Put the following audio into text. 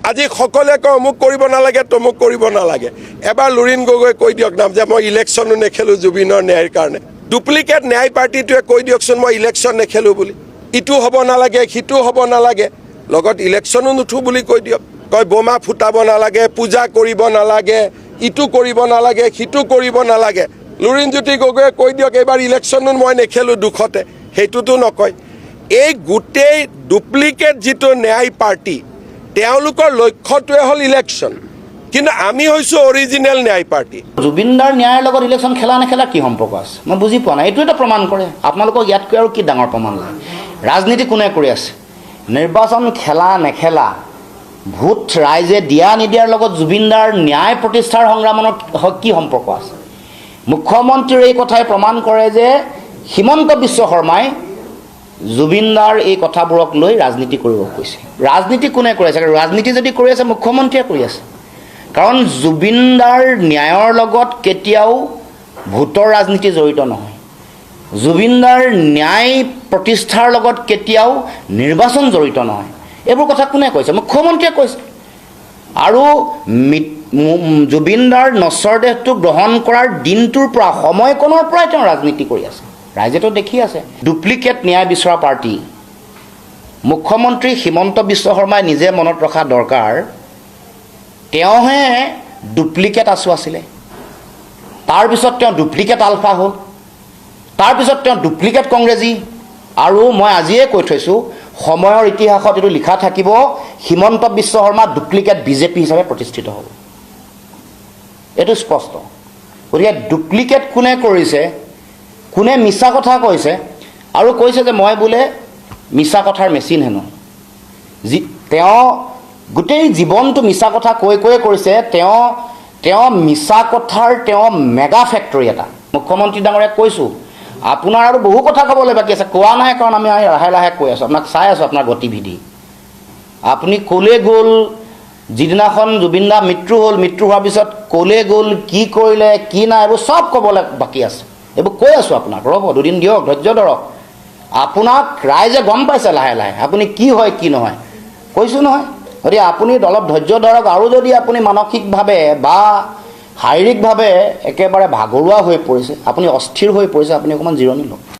আজি সকলোৱে কয় অমুক কৰিব নালাগে তমুক কৰিব নালাগে এবাৰ লুৰিণ গগৈ কৈ দিয়ক নাম যে মই ইলেকশ্যনো নেখেলোঁ জুবিনৰ ন্যায়ৰ কাৰণে ডুপ্লিকেট ন্যায় পাৰ্টিটোৱে কৈ দিয়কচোন মই ইলেকশ্যন নেখেলোঁ বুলি ইটো হ'ব নালাগে সিটো হ'ব নালাগে লগত ইলেকশ্যনো নুঠো বুলি কৈ দিয়ক কয় বোমা ফুটাব নালাগে পূজা কৰিব নালাগে ইটো কৰিব নালাগে সিটো কৰিব নালাগে লুৰিণজ্যোতি গগৈয়ে কৈ দিয়ক এইবাৰ ইলেকশ্যনো মই নেখেলোঁ দুখতে সেইটোতো নকয় এই গোটেই ডুপ্লিকেট যিটো ন্যায় পাৰ্টি তেওঁলোকৰ লক্ষ্যটোৱে হ'ল ইলেকশ্যন কিন্তু আমি হৈছোঁ অৰিজিনেল ন্যায় পাৰ্টি জুবিনদাৰ ন্যায়ৰ লগত ইলেকশ্যন খেলা নেখেলা কি সম্পৰ্ক আছে মই বুজি পোৱা নাই এইটো এটা প্ৰমাণ কৰে আপোনালোকক ইয়াতকৈ আৰু কি ডাঙৰ প্ৰমাণ লাগে ৰাজনীতি কোনে কৰি আছে নিৰ্বাচন খেলা নেখেলা ভোট ৰাইজে দিয়া নিদিয়াৰ লগত জুবিনদাৰ ন্যায় প্ৰতিষ্ঠাৰ সংগ্ৰামৰ কি সম্পৰ্ক আছে মুখ্যমন্ত্ৰীৰ এই কথাই প্ৰমাণ কৰে যে হিমন্ত বিশ্ব শৰ্মাই জুবিনদাৰ এই কথাবোৰক লৈ ৰাজনীতি কৰিব কৈছে ৰাজনীতি কোনে কৰি আছে ৰাজনীতি যদি কৰি আছে মুখ্যমন্ত্ৰীয়ে কৰি আছে কাৰণ জুবিনদাৰ ন্যায়ৰ লগত কেতিয়াও ভোটৰ ৰাজনীতি জড়িত নহয় জুবিনদাৰ ন্যায় প্ৰতিষ্ঠাৰ লগত কেতিয়াও নিৰ্বাচন জড়িত নহয় এইবোৰ কথা কোনে কৈছে মুখ্যমন্ত্ৰীয়ে কৈছে আৰু জুবিনদাৰ নশ্বৰ দেহটো গ্ৰহণ কৰাৰ দিনটোৰ পৰা সময়কণৰ পৰাই তেওঁ ৰাজনীতি কৰি আছে ৰাইজেতো দেখি আছে ডুপ্লিকেট ন্যায় বিচৰা পাৰ্টি মুখ্যমন্ত্ৰী হিমন্ত বিশ্ব শৰ্মাই নিজে মনত ৰখা দৰকাৰ তেওঁহে ডুপ্লিকেট আছু আছিলে তাৰপিছত তেওঁ ডুপ্লিকেট আলফা হ'ল তাৰপিছত তেওঁ ডুপ্লিকেট কংগ্ৰেছী আৰু মই আজিয়ে কৈ থৈছোঁ সময়ৰ ইতিহাসত এইটো লিখা থাকিব হিমন্ত বিশ্ব শৰ্মা ডুপ্লিকেট বিজেপি হিচাপে প্ৰতিষ্ঠিত হ'ব এইটো স্পষ্ট গতিকে ডুপ্লিকেট কোনে কৰিছে কোনে মিছা কথা কৈছে আৰু কৈছে যে মই বোলে মিছা কথাৰ মেচিন হেনো তেওঁ গোটেই জীৱনটো মিছা কথা কৈ কৰিছে তেওঁ মিছা কথাৰ তেওঁ মেগা ফেক্টৰী এটা মুখ্যমন্ত্ৰী ডাঙৰীয়াক কৈছোঁ আপোনাৰ আৰু বহু কথা ক'বলৈ বাকী আছে কোৱা নাই কাৰণ আমি লাহে লাহে কৈ আছোঁ আপোনাক চাই আছোঁ আপোনাৰ গতিবিধি আপুনি ক'লে গ'ল যিদিনাখন জুবিনদা মৃত্যু হ'ল মৃত্যু হোৱাৰ পিছত ক'লে গ'ল কি কৰিলে কি নাই এইবোৰ চব ক'বলৈ বাকী আছে এইবোৰ কৈ আছোঁ আপোনাক ৰ'ব দুদিন দিয়ক ধৈৰ্য ধৰক আপোনাক ৰাইজে গম পাইছে লাহে লাহে আপুনি কি হয় কি নহয় কৈছোঁ নহয় গতিকে আপুনি অলপ ধৈৰ্য ধৰক আৰু যদি আপুনি মানসিকভাৱে বা শাৰীৰিকভাৱে একেবাৰে ভাগৰুৱা হৈ পৰিছে আপুনি অস্থিৰ হৈ পৰিছে আপুনি অকণমান জিৰণি লওক